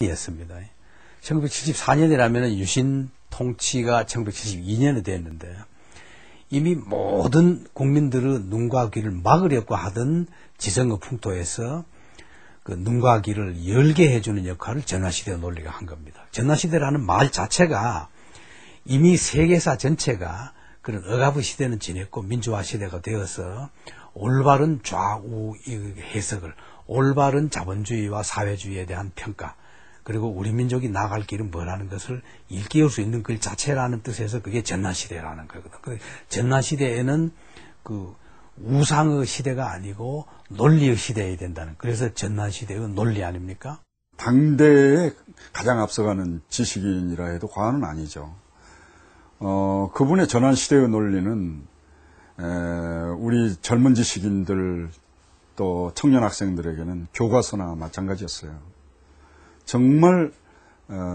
였습니다. 1974년이라면 유신 통치가 1972년에 됐는데 이미 모든 국민들의 눈과 귀를 막으려고 하던 지성의 풍토에서 그 눈과 귀를 열게 해주는 역할을 전화시대 논리가 한 겁니다. 전화시대라는 말 자체가 이미 세계사 전체가 그런 억압의 시대는 지냈고 민주화 시대가 되어서 올바른 좌우 해석을, 올바른 자본주의와 사회주의에 대한 평가, 그리고 우리 민족이 나아갈 길은 뭐라는 것을 일깨울 수 있는 글 자체라는 뜻에서 그게 전환시대라는 거거든. 전환시대에는 그 우상의 시대가 아니고 논리의 시대여야 된다는, 그래서 전환시대의 논리 아닙니까? 당대에 가장 앞서가는 지식인이라 해도 과언은 아니죠. 그분의 전환시대의 논리는 우리 젊은 지식인들 또 청년 학생들에게는 교과서나 마찬가지였어요. 정말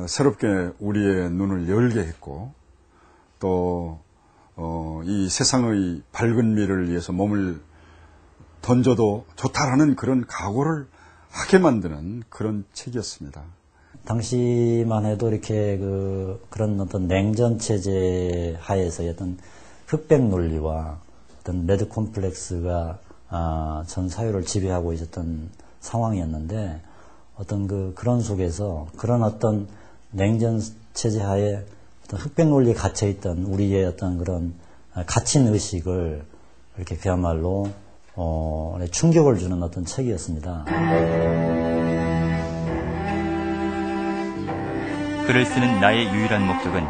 새롭게 우리의 눈을 열게 했고 또 이 세상의 밝은 미래를 위해서 몸을 던져도 좋다라는 그런 각오를 하게 만드는 그런 책이었습니다. 당시만 해도 이렇게 그런 어떤 냉전 체제 하에서의 어떤 흑백 논리와 어떤 레드 콤플렉스가 전 사회를 지배하고 있었던 상황이었는데, 어떤 그런 속에서 그런 어떤 냉전 체제 하에 어떤 흑백 논리에 갇혀 있던 우리의 어떤 그런 갇힌 의식을 이렇게 그야말로 충격을 주는 어떤 책이었습니다. 글을 쓰는 나의 유일한 목적은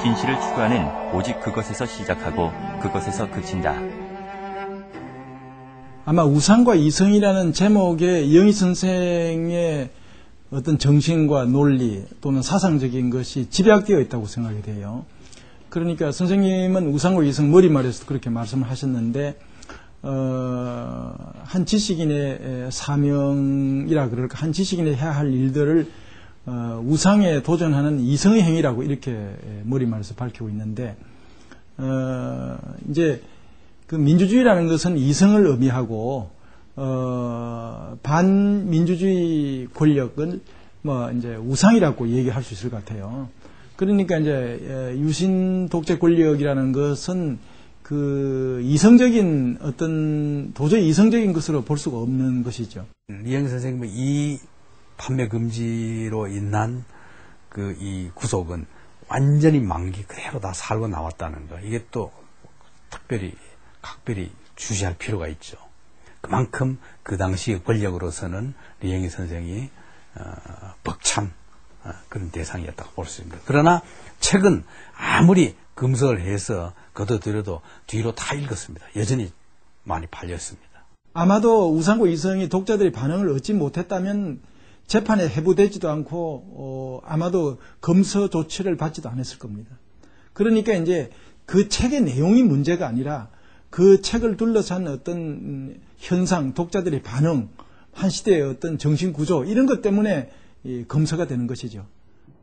진실을 추구하는 오직 그것에서 시작하고 그것에서 그친다. 아마 우상과 이성이라는 제목의 이영희 선생의 어떤 정신과 논리 또는 사상적인 것이 집약되어 있다고 생각이 돼요. 그러니까 선생님은 우상과 이성 머리말에서도 그렇게 말씀을 하셨는데, 한 지식인의 사명이라 그럴까, 한 지식인이 해야 할 일들을 우상에 도전하는 이성의 행위라고 이렇게 머리말에서 밝히고 있는데, 이제 그 민주주의라는 것은 이성을 의미하고, 반민주주의 권력은 이제 우상이라고 얘기할 수 있을 것 같아요. 그러니까 이제 유신 독재 권력이라는 것은 그 이성적인 어떤 도저히 이성적인 것으로 볼 수가 없는 것이죠. 이영희 선생님은 이 판매 금지로 인한 그 이 구속은 완전히 만기 그대로 다 살고 나왔다는 거, 이게 또 특별히 각별히 주시할 필요가 있죠. 그만큼 그 당시 권력으로서는 이영희 선생이 벅찬 그런 대상이었다고 볼 수 있습니다. 그러나 책은 아무리 검색을 해서 걷어들여도 뒤로 다 읽었습니다. 여전히 많이 팔렸습니다. 아마도 우상과 이성이 독자들의 반응을 얻지 못했다면 재판에 회부되지도 않고 아마도 검서 조치를 받지도 않았을 겁니다. 그러니까 이제 그 책의 내용이 문제가 아니라 그 책을 둘러싼 어떤 현상, 독자들의 반응, 한 시대의 어떤 정신 구조, 이런 것 때문에 검서가 되는 것이죠.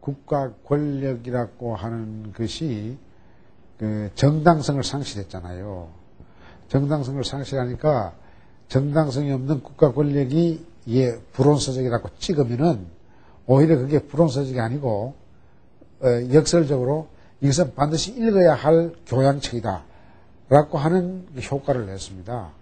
국가 권력이라고 하는 것이 그 정당성을 상실했잖아요. 정당성을 상실하니까 정당성이 없는 국가 권력이 불온서적이라고 찍으면은 오히려 그게 불온서적이 아니고 역설적으로 이것은 반드시 읽어야 할 교양책이다 라고 하는 효과를 냈습니다.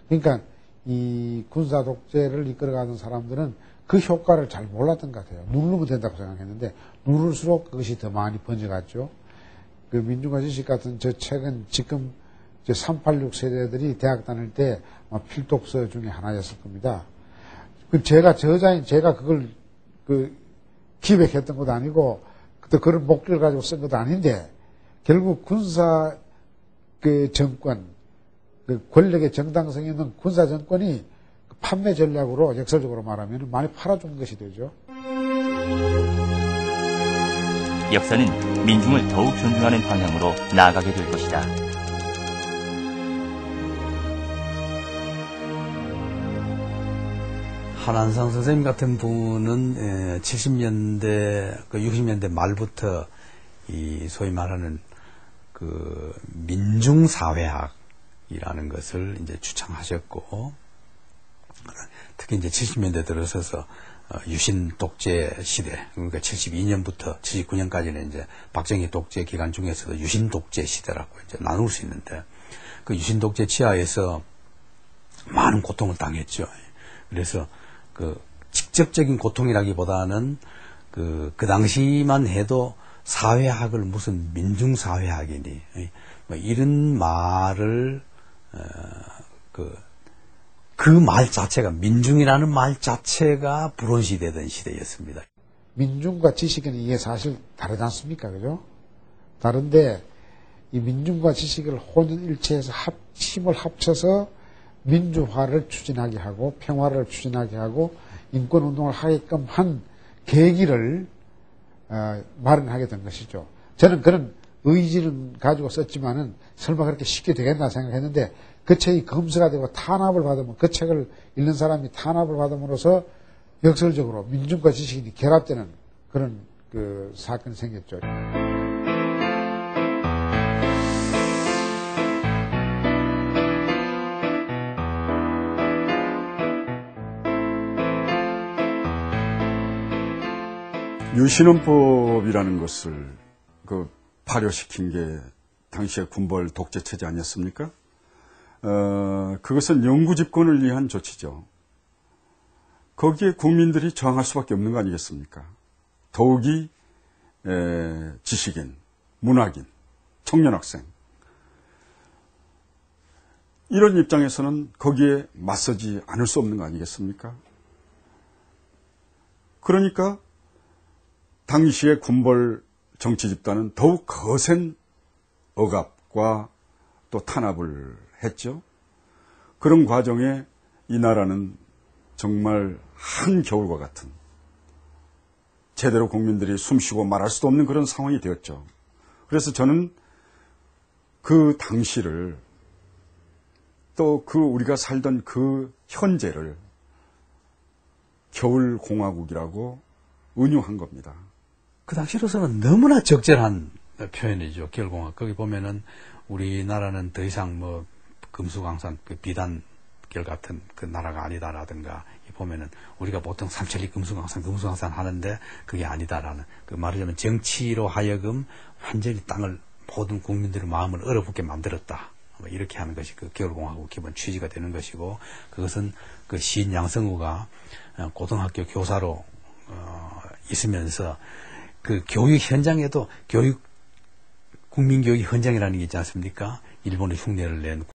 그러니까 이 군사 독재를 이끌어가는 사람들은 그 효과를 잘 몰랐던 것 같아요. 누르면 된다고 생각했는데 누를수록 그것이 더 많이 번져갔죠. 그 민중과 지식 같은 저 책은 지금 386 세대들이 대학 다닐 때 필독서 중에 하나였을 겁니다. 제가 저자인 제가 그걸 기획했던 것도 아니고 또 그런 목적을 가지고 쓴 것도 아닌데, 결국 군사 정권, 권력의 정당성이 있는 군사 정권이 판매 전략으로 역설적으로 말하면 많이 팔아준 것이 되죠. 역사는 민중을 더욱 존중하는 방향으로 나아가게 될 것이다. 한한상 선생님 같은 분은 70년대, 60년대 말부터 이 소위 말하는 그 민중사회학이라는 것을 이제 주창하셨고, 특히 이제 70년대 들어서서 유신 독재 시대, 그러니까 72년부터 79년까지는 이제 박정희 독재 기간 중에서도 유신 독재 시대라고 이제 나눌 수 있는데, 그 유신 독재 치하에서 많은 고통을 당했죠. 그래서 그 직접적인 고통이라기보다는 그 당시만 해도 사회학을 무슨 민중사회학이니, 뭐 이런 말을, 그 말 자체가, 민중이라는 말 자체가 불온시되던 시대였습니다. 민중과 지식은 이게 사실 다르지 않습니까? 그죠? 다른데, 이 민중과 지식을 혼연일체해서 힘을 합쳐서 민주화를 추진하게 하고, 평화를 추진하게 하고, 인권운동을 하게끔 한 계기를 마련하게 된 것이죠. 저는 그런 의지를 가지고 썼지만은 설마 그렇게 쉽게 되겠나 생각했는데, 그 책이 검수가 되고 탄압을 받으면, 그 책을 읽는 사람이 탄압을 받음으로써 역설적으로 민중과 지식이 결합되는 그런 그 사건이 생겼죠. 유신헌법이라는 것을 발효시킨 게 당시의 군벌 독재 체제 아니었습니까? 그것은 영구 집권을 위한 조치죠. 거기에 국민들이 저항할 수밖에 없는 거 아니겠습니까? 더욱이 지식인, 문학인, 청년학생, 이런 입장에서는 거기에 맞서지 않을 수 없는 거 아니겠습니까? 그러니까 당시의 군벌 정치 집단은 더욱 거센 억압과 또 탄압을 했죠. 그런 과정에 이 나라는 정말 한겨울과 같은, 제대로 국민들이 숨쉬고 말할 수도 없는 그런 상황이 되었죠. 그래서 저는 그 당시를, 또 우리가 살던 그 현재를 겨울공화국이라고 은유한 겁니다. 그 당시로서는 너무나 적절한 표현이죠. 겨울공화국. 거기 보면은 우리나라는 더 이상 뭐 금수강산, 비단결 같은 그 나라가 아니다라든가, 보면은 우리가 보통 삼천리 금수강산 하는데 그게 아니다라는, 그 말하자면 정치로 하여금 완전히 땅을, 모든 국민들의 마음을 얼어붙게 만들었다, 뭐 이렇게 하는 것이 그 겨울공화국 기본 취지가 되는 것이고, 그것은 그 시인 양성우가 고등학교 교사로 있으면서 그 교육 현장에도 국민교육 현장이라는 게 있지 않습니까? 일본의 흉내를 낸